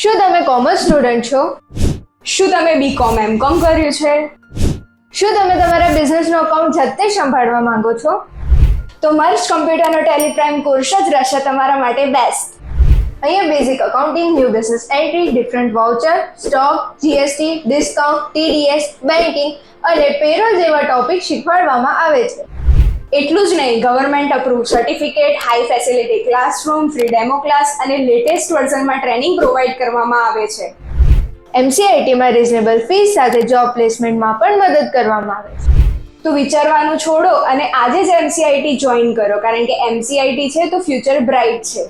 શું તમે commerce student છો? શું તમે બીકોમ એમકોમ કર્યું છે? શું તમે તમારા બિઝનેસનો અકાઉન્ટ જાતે સંભાળવા માંગો છો? તો મર્જ કમ્પ્યુટરનો ટેલી પ્રાઇમ કોર્સ જ રહેશે તમારા માટે બેસ્ટ. અહીંયા basic accounting, new business entry, different voucher, stock, GST, discount, TDS, banking અને પેરોલ જેવા ટોપિક શીખવાડવામાં આવે છે. એટલું જ નહીં, government approve certificate, high facility classroom, free demo class અને લેટેસ્ટ વર્ઝનમાં ટ્રેનિંગ પ્રોવાઈડ કરવામાં આવે છે. MCITમાં રિઝનેબલ ફીસ સાથે જોબ પ્લેસમેન્ટમાં પણ મદદ કરવામાં આવે છે. તો વિચારવાનું છોડો અને આજે જ MCIT જોઈન કરો, કારણ કે MCIT છે તો ફ્યુચર બ્રાઇટ છે.